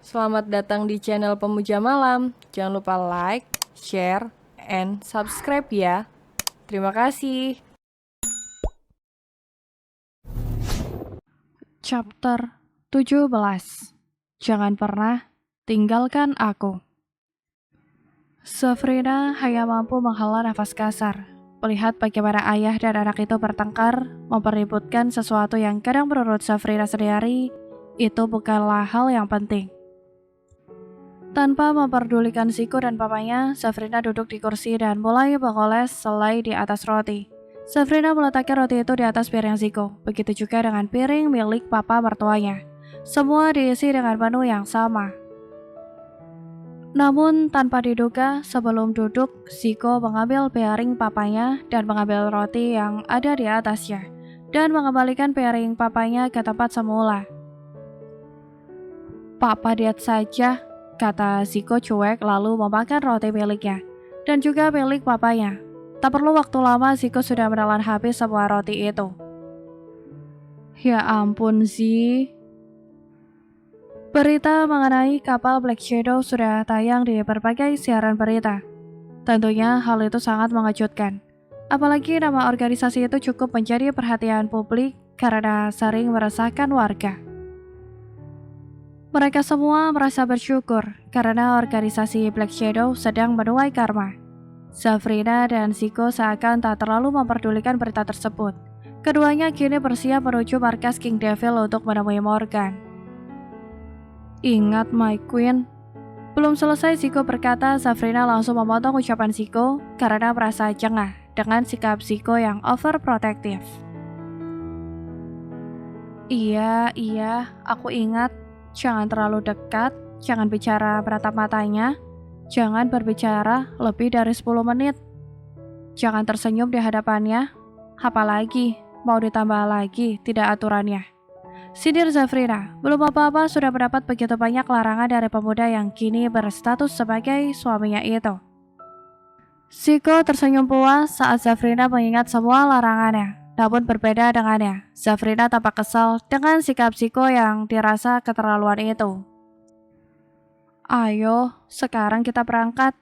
Selamat datang di channel Pemuja Malam. Jangan lupa like, share, and subscribe ya. Terima kasih. Chapter 17. Jangan pernah tinggalkan aku. Safrina hanya mampu menghela nafas kasar, melihat bagaimana ayah dan anak itu bertengkar, mempeributkan sesuatu yang kadang menurut Safrina sendiri itu bukanlah hal yang penting. Tanpa memperdulikan Ziko dan papanya, Safrina duduk di kursi dan mulai mengoles selai di atas roti. Safrina meletakkan roti itu di atas piring Ziko, begitu juga dengan piring milik papa mertuanya. Semua diisi dengan menu yang sama. Namun tanpa diduga, sebelum duduk, Ziko mengambil piring papanya dan mengambil roti yang ada di atasnya, dan mengembalikan piring papanya ke tempat semula. "Papa diet saja," kata Ziko cuek lalu memakan roti miliknya, dan juga milik papanya. Tak perlu waktu lama, Ziko sudah menelan habis semua roti itu. Ya ampun, Zi. Berita mengenai kapal Black Shadow sudah tayang di berbagai siaran berita. Tentunya hal itu sangat mengejutkan. Apalagi nama organisasi itu cukup menjadi perhatian publik karena sering meresahkan warga. Mereka semua merasa bersyukur karena organisasi Black Shadow sedang menuai karma. Safrina dan Ziko seakan tak terlalu memperdulikan berita tersebut. Keduanya kini bersiap menuju markas King Devil untuk menemui Morgan. "Ingat, my queen." Belum selesai Ziko berkata, Safrina langsung memotong ucapan Ziko karena merasa jengah dengan sikap Ziko yang overprotective. Iya, aku ingat. Jangan terlalu dekat, jangan bicara beratap matanya, jangan berbicara lebih dari 10 menit. Jangan tersenyum di hadapannya, apalagi mau ditambah lagi tidak aturannya. Sindir Safrina, belum apa-apa sudah mendapat begitu banyak larangan dari pemuda yang kini berstatus sebagai suaminya itu. Ziko tersenyum puas saat Safrina mengingat semua larangannya. Namun berbeda dengannya, Safrina tampak kesal dengan sikap Ziko yang dirasa keterlaluan itu. "Ayo, sekarang kita berangkat,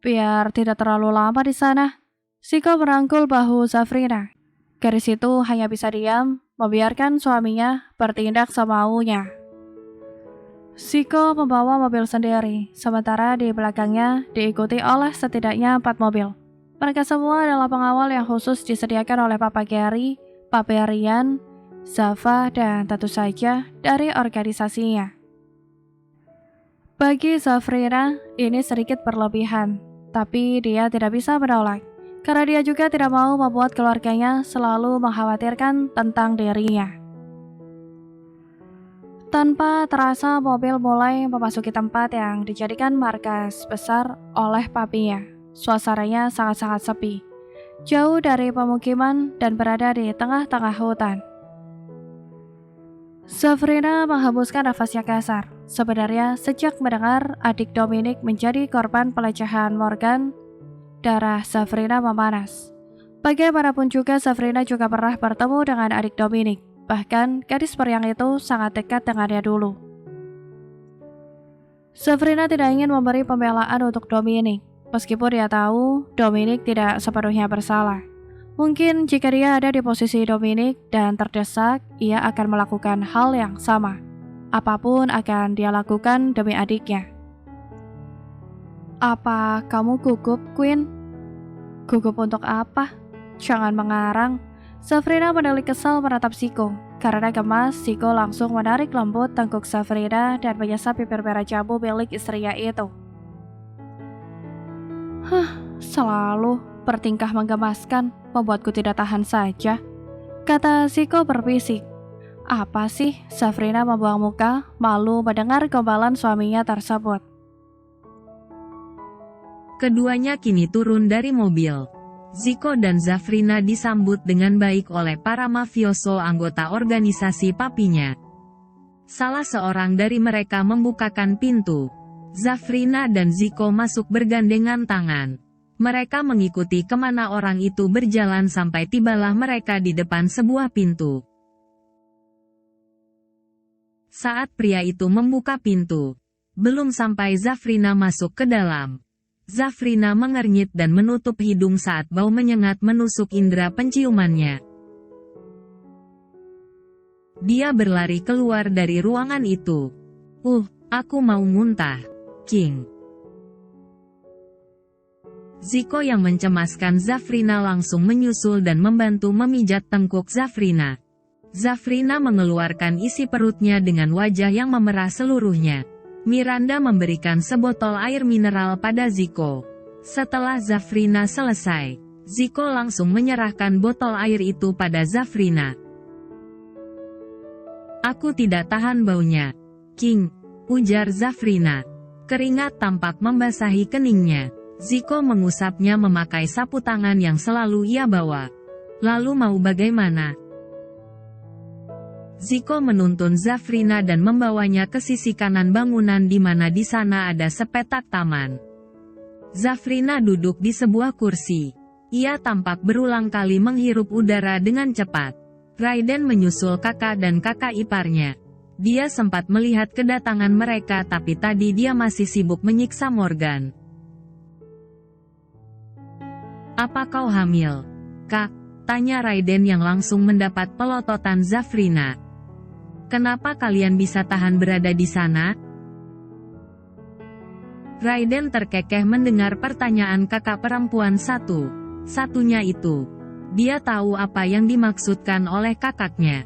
biar tidak terlalu lama di sana." Ziko merangkul bahu Safrina. Gadis itu hanya bisa diam, membiarkan suaminya bertindak semaunya. Ziko membawa mobil sendiri, sementara di belakangnya diikuti oleh setidaknya 4 mobil. Mereka semua adalah pengawal yang khusus disediakan oleh Papa Gary, Papa Rian, Zava, dan tentu saja dari organisasinya. Bagi Safrina, ini sedikit berlebihan, tapi dia tidak bisa menolak. Karena dia juga tidak mau membuat keluarganya selalu mengkhawatirkan tentang dirinya. Tanpa terasa mobil mulai memasuki tempat yang dijadikan markas besar oleh papinya. Suasananya sangat-sangat sepi, jauh dari pemukiman dan berada di tengah-tengah hutan. Safrina menghembuskan nafasnya kasar. Sebenarnya sejak mendengar adik Dominic menjadi korban pelecehan Morgan, darah Safrina memanas. Bagaimanapun juga Safrina juga pernah bertemu dengan adik Dominic. Bahkan gadis periang itu sangat dekat dengannya dulu. Safrina tidak ingin memberi pembelaan untuk Dominic, meskipun dia tahu Dominic tidak sepenuhnya bersalah. Mungkin jika dia ada di posisi Dominic dan terdesak, ia akan melakukan hal yang sama. Apapun akan dia lakukan demi adiknya. "Apa kamu gugup, Queen?" "Gugup untuk apa? Jangan mengarang." Safrina menelik kesal menatap Ziko. Karena gemas, Ziko langsung menarik lembut tengkuk Safrina dan menyesap bibir merah jambu milik istrinya itu. Selalu bertingkah menggemaskan, membuatku tidak tahan saja," kata Ziko berbisik. Apa sih? Safrina membuang muka, malu mendengar gombalan suaminya tersebut. Keduanya kini turun dari mobil. Ziko dan Safrina disambut dengan baik oleh para mafioso anggota organisasi papinya. Salah seorang dari mereka membukakan pintu. Safrina dan Ziko masuk bergandengan tangan. Mereka mengikuti kemana orang itu berjalan sampai tibalah mereka di depan sebuah pintu. Saat pria itu membuka pintu, Belum sampai Zafrina masuk ke dalam. Zafrina mengernyit dan menutup hidung saat bau menyengat menusuk indera penciumannya. Dia berlari keluar dari ruangan itu. Aku mau muntah. King. Ziko yang mencemaskan Zafrina langsung menyusul dan membantu memijat tengkuk Zafrina. Zafrina mengeluarkan isi perutnya dengan wajah yang memerah seluruhnya. Miranda memberikan sebotol air mineral pada Ziko. Setelah Zafrina selesai, Ziko langsung menyerahkan botol air itu pada Zafrina. Aku tidak tahan baunya, King, ujar Zafrina. Keringat tampak membasahi keningnya. Ziko mengusapnya memakai sapu tangan yang selalu ia bawa. Lalu mau bagaimana? Ziko menuntun Zafrina dan membawanya ke sisi kanan bangunan di mana di sana ada sepetak taman. Zafrina duduk di sebuah kursi. Ia tampak berulang kali menghirup udara dengan cepat. Raiden menyusul kakak dan kakak iparnya. Dia sempat melihat kedatangan mereka tapi tadi dia masih sibuk menyiksa Morgan. Apa kau hamil, Kak? Tanya Raiden yang langsung mendapat pelototan Zafrina. Kenapa kalian bisa tahan berada di sana? Raiden terkekeh mendengar pertanyaan kakak perempuan satu-satunya itu. Dia tahu apa yang dimaksudkan oleh kakaknya.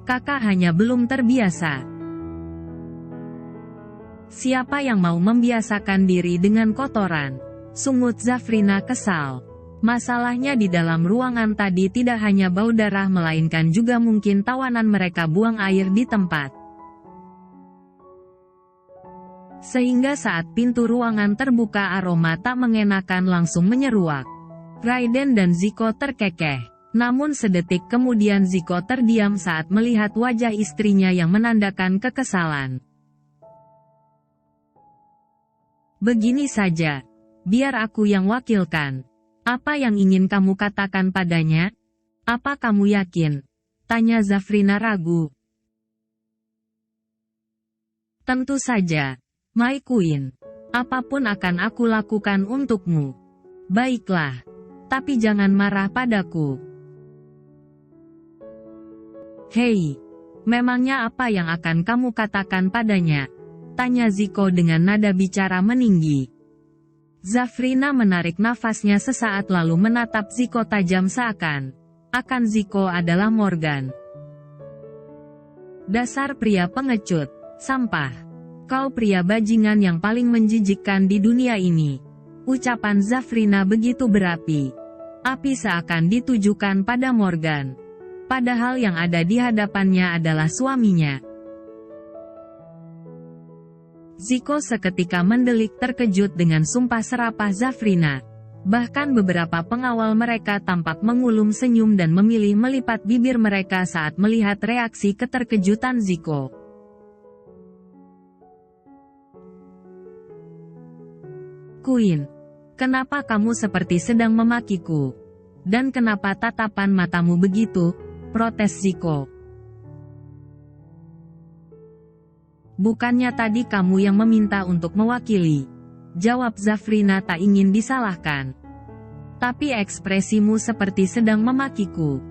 Kakak hanya belum terbiasa. Siapa yang mau membiasakan diri dengan kotoran? Sungut Zafrina kesal. Masalahnya di dalam ruangan tadi tidak hanya bau darah melainkan juga mungkin tawanan mereka buang air di tempat. Sehingga saat pintu ruangan terbuka aroma tak mengenakan langsung menyeruak. Raiden dan Ziko terkekeh. Namun sedetik kemudian Ziko terdiam saat melihat wajah istrinya yang menandakan kekesalan. Begini saja. Biar aku yang wakilkan. Apa yang ingin kamu katakan padanya? Apa kamu yakin? Tanya Zafrina ragu. Tentu saja, My Queen. Apapun akan aku lakukan untukmu. Baiklah. Tapi jangan marah padaku. Hei, memangnya apa yang akan kamu katakan padanya? Tanya Ziko dengan nada bicara meninggi. Zafrina menarik nafasnya sesaat lalu menatap Ziko tajam seakan Ziko adalah Morgan. Dasar pria pengecut, sampah. Kau pria bajingan yang paling menjijikkan di dunia ini. Ucapan Zafrina begitu berapi. Api seakan ditujukan pada Morgan. Padahal yang ada di hadapannya adalah suaminya. Ziko seketika mendelik terkejut dengan sumpah serapah Zafrina. Bahkan beberapa pengawal mereka tampak mengulum senyum dan memilih melipat bibir mereka saat melihat reaksi keterkejutan Ziko. Queen, kenapa kamu seperti sedang memakiku? Dan kenapa tatapan matamu begitu? Protes Ziko. Bukannya tadi kamu yang meminta untuk mewakili? Jawab Zafrina tak ingin disalahkan. Tapi ekspresimu seperti sedang memakiku.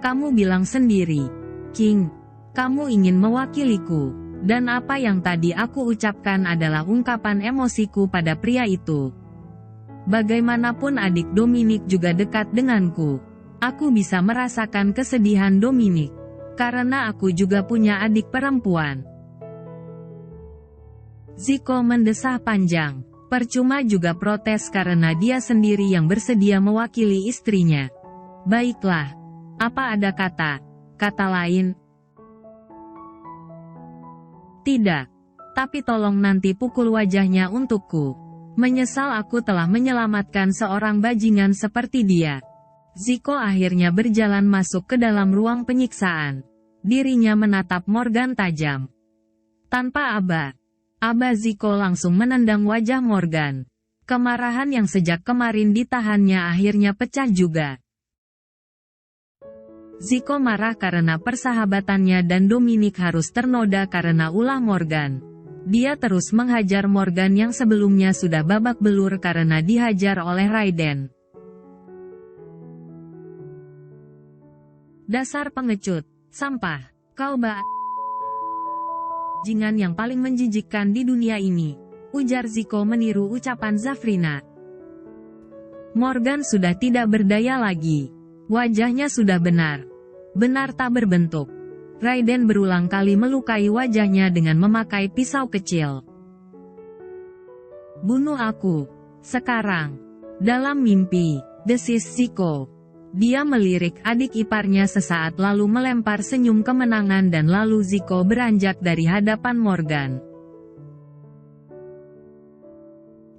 Kamu bilang sendiri, King, kamu ingin mewakiliku. Dan apa yang tadi aku ucapkan adalah ungkapan emosiku pada pria itu. Bagaimanapun adik Dominic juga dekat denganku. Aku bisa merasakan kesedihan Dominic. Karena aku juga punya adik perempuan. Ziko mendesah panjang. Percuma juga protes karena dia sendiri yang bersedia mewakili istrinya. Baiklah. Apa ada kata lain? Tidak. Tapi tolong nanti pukul wajahnya untukku. Menyesal aku telah menyelamatkan seorang bajingan seperti dia. Ziko akhirnya berjalan masuk ke dalam ruang penyiksaan. Dirinya menatap Morgan tajam. Tanpa aba Ziko langsung menendang wajah Morgan. Kemarahan yang sejak kemarin ditahannya akhirnya pecah juga. Zico marah karena persahabatannya dan Dominic harus ternoda karena ulah Morgan. Dia terus menghajar Morgan yang sebelumnya sudah babak belur karena dihajar oleh Raiden. Dasar pengecut, sampah, kau bajingan yang paling menjijikkan di dunia ini, ujar Zico meniru ucapan Zafrina. Morgan sudah tidak berdaya lagi. Wajahnya sudah benar tak berbentuk. Raiden berulang kali melukai wajahnya dengan memakai pisau kecil. Bunuh aku, sekarang. Dalam mimpi, desis Zico. Dia melirik adik iparnya sesaat lalu melempar senyum kemenangan dan lalu Zico beranjak dari hadapan Morgan.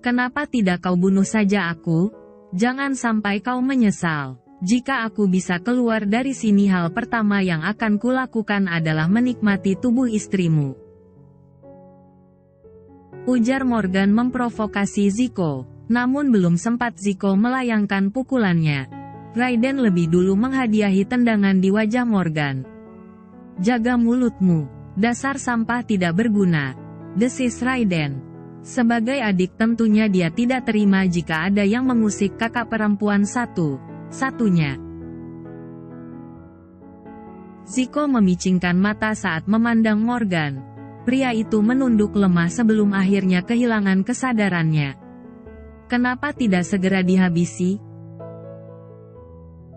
Kenapa tidak kau bunuh saja aku? Jangan sampai kau menyesal. Jika aku bisa keluar dari sini, hal pertama yang akan kulakukan adalah menikmati tubuh istrimu. Ujar Morgan memprovokasi Zico. Namun belum sempat Zico melayangkan pukulannya, Raiden lebih dulu menghadiahi tendangan di wajah Morgan. Jaga mulutmu, dasar sampah tidak berguna, desis Raiden. Sebagai adik tentunya dia tidak terima jika ada yang mengusik kakak perempuan satunya. Zico memicingkan mata saat memandang Morgan. Pria itu menunduk lemah sebelum akhirnya kehilangan kesadarannya. Kenapa tidak segera dihabisi?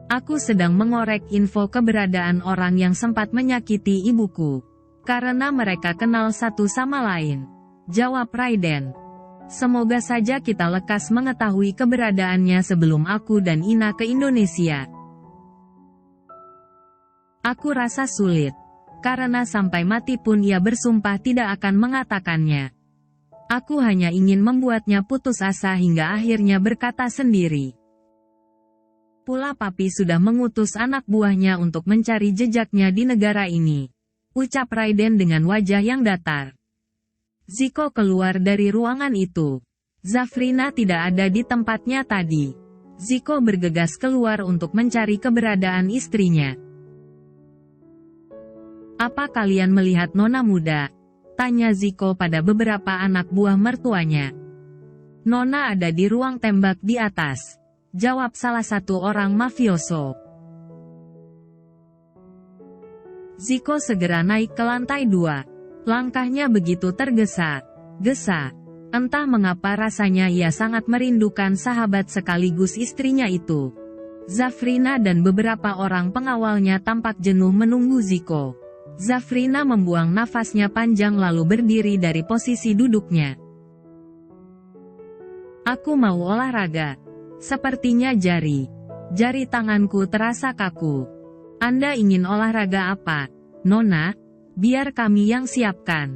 Aku sedang mengorek info keberadaan orang yang sempat menyakiti ibuku. Karena mereka kenal satu sama lain, jawab Raiden. Semoga saja kita lekas mengetahui keberadaannya sebelum aku dan Ina ke Indonesia. Aku rasa sulit. Karena sampai mati pun ia bersumpah tidak akan mengatakannya. Aku hanya ingin membuatnya putus asa hingga akhirnya berkata sendiri. Pula papi sudah mengutus anak buahnya untuk mencari jejaknya di negara ini, ucap Raiden dengan wajah yang datar. Zico keluar dari ruangan itu. Zafrina tidak ada di tempatnya tadi. Zico bergegas keluar untuk mencari keberadaan istrinya. Apa kalian melihat nona muda? Tanya Zico pada beberapa anak buah mertuanya. Nona ada di ruang tembak di atas, jawab salah satu orang mafioso. Zico segera naik ke lantai 2. Langkahnya begitu tergesa-gesa. Entah mengapa rasanya ia sangat merindukan sahabat sekaligus istrinya itu. Zafrina dan beberapa orang pengawalnya tampak jenuh menunggu Zico. Zafrina membuang nafasnya panjang lalu berdiri dari posisi duduknya. Aku mau olahraga. Sepertinya jari tanganku terasa kaku. Anda ingin olahraga apa, Nona? Biar kami yang siapkan.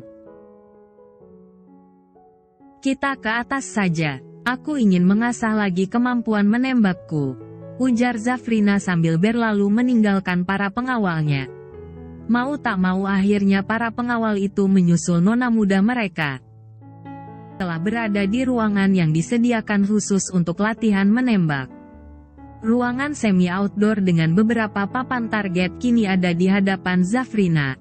Kita ke atas saja. Aku ingin mengasah lagi kemampuan menembakku, ujar Zafrina sambil berlalu meninggalkan para pengawalnya. Mau tak mau akhirnya para pengawal itu menyusul nona muda mereka. Telah berada di ruangan yang disediakan khusus untuk latihan menembak. Ruangan semi-outdoor dengan beberapa papan target kini ada di hadapan Zafrina.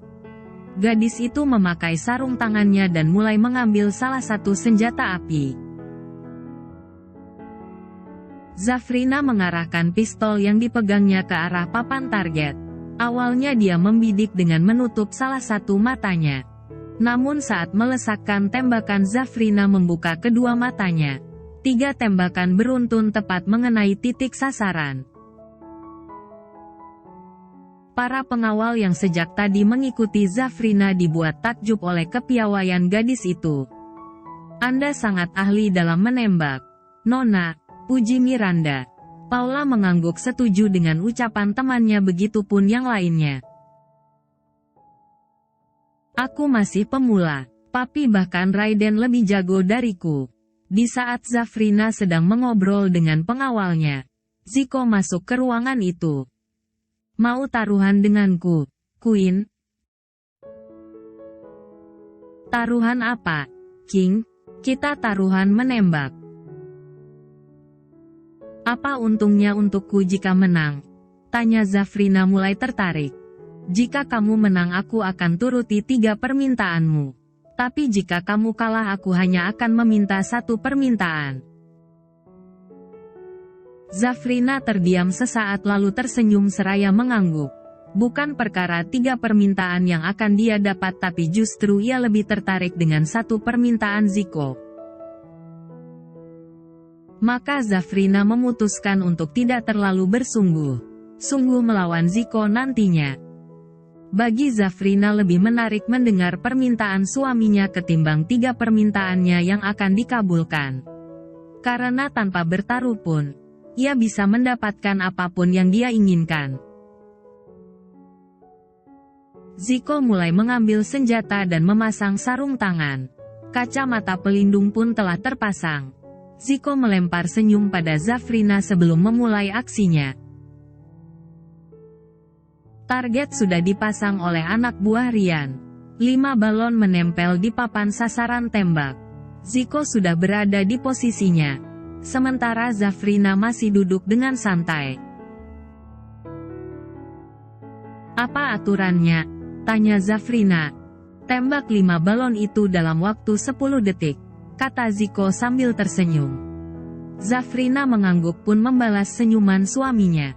Gadis itu memakai sarung tangannya dan mulai mengambil salah satu senjata api. Zafrina mengarahkan pistol yang dipegangnya ke arah papan target. Awalnya dia membidik dengan menutup salah satu matanya. Namun saat melesakkan tembakan, Zafrina membuka kedua matanya. 3 tembakan beruntun tepat mengenai titik sasaran. Para pengawal yang sejak tadi mengikuti Zafrina dibuat takjub oleh kepiawaian gadis itu. Anda sangat ahli dalam menembak, Nona, puji Miranda. Paula mengangguk setuju dengan ucapan temannya, begitupun yang lainnya. Aku masih pemula, papi bahkan Raiden lebih jago dariku. Di saat Zafrina sedang mengobrol dengan pengawalnya, Zico masuk ke ruangan itu. Mau taruhan denganku, Queen? Taruhan apa, King? Kita taruhan menembak. Apa untungnya untukku jika menang? Tanya Zafrina mulai tertarik. Jika kamu menang aku akan turuti 3 permintaanmu. Tapi jika kamu kalah aku hanya akan meminta 1 permintaan. Zafrina terdiam sesaat lalu tersenyum seraya mengangguk. Bukan perkara 3 permintaan yang akan dia dapat tapi justru ia lebih tertarik dengan 1 permintaan Ziko. Maka Zafrina memutuskan untuk tidak terlalu bersungguh-sungguh melawan Ziko nantinya. Bagi Zafrina lebih menarik mendengar permintaan suaminya ketimbang 3 permintaannya yang akan dikabulkan. Karena tanpa bertaruh pun, ia bisa mendapatkan apapun yang dia inginkan. Ziko mulai mengambil senjata dan memasang sarung tangan. Kacamata pelindung pun telah terpasang. Ziko melempar senyum pada Zafrina sebelum memulai aksinya. Target sudah dipasang oleh anak buah Rian. 5 balon menempel di papan sasaran tembak. Ziko sudah berada di posisinya. Sementara Zafrina masih duduk dengan santai. Apa aturannya? Tanya Zafrina. Tembak 5 balon itu dalam waktu 10 detik. Kata Ziko sambil tersenyum. Zafrina mengangguk pun membalas senyuman suaminya.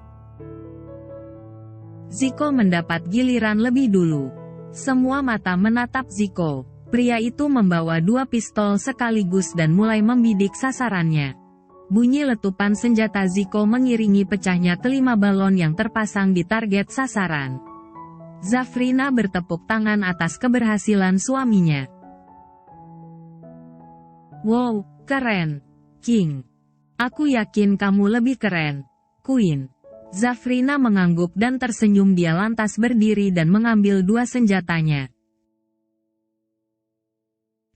Ziko mendapat giliran lebih dulu. Semua mata menatap Ziko. Pria itu membawa 2 pistol sekaligus dan mulai membidik sasarannya. Bunyi letupan senjata Ziko mengiringi pecahnya ke-5 balon yang terpasang di target sasaran. Zafrina bertepuk tangan atas keberhasilan suaminya. Wow, keren. King. Aku yakin kamu lebih keren, Queen. Zafrina mengangguk dan tersenyum. Dia lantas berdiri dan mengambil 2 senjatanya.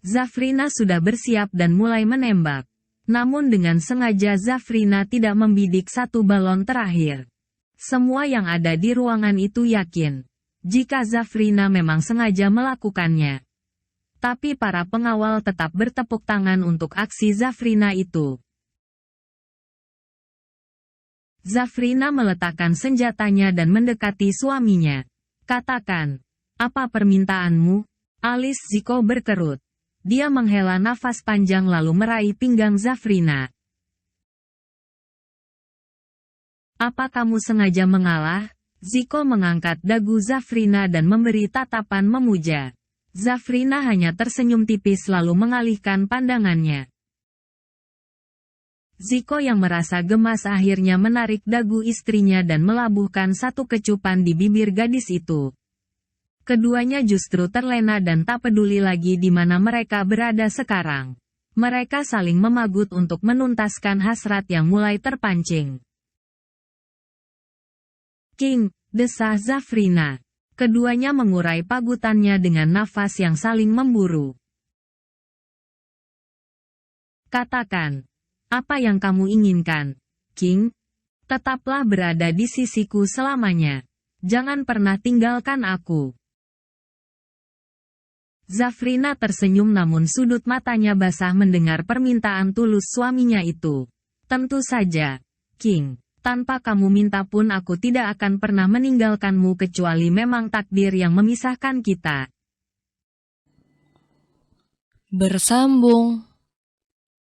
Zafrina sudah bersiap dan mulai menembak. Namun dengan sengaja Zafrina tidak membidik 1 balon terakhir. Semua yang ada di ruangan itu yakin, jika Zafrina memang sengaja melakukannya. Tapi para pengawal tetap bertepuk tangan untuk aksi Zafrina itu. Zafrina meletakkan senjatanya dan mendekati suaminya. Katakan, apa permintaanmu? Alis Ziko berkerut. Dia menghela nafas panjang lalu meraih pinggang Zafrina. Apa kamu sengaja mengalah? Ziko mengangkat dagu Zafrina dan memberi tatapan memuja. Zafrina hanya tersenyum tipis lalu mengalihkan pandangannya. Ziko yang merasa gemas akhirnya menarik dagu istrinya dan melabuhkan 1 kecupan di bibir gadis itu. Keduanya justru terlena dan tak peduli lagi di mana mereka berada sekarang. Mereka saling memagut untuk menuntaskan hasrat yang mulai terpancing. King, desah Zafrina. Keduanya mengurai pagutannya dengan nafas yang saling memburu. Katakan, apa yang kamu inginkan, King? Tetaplah berada di sisiku selamanya. Jangan pernah tinggalkan aku. Zafrina tersenyum namun sudut matanya basah mendengar permintaan tulus suaminya itu. Tentu saja, King. Tanpa kamu minta pun aku tidak akan pernah meninggalkanmu kecuali memang takdir yang memisahkan kita. Bersambung.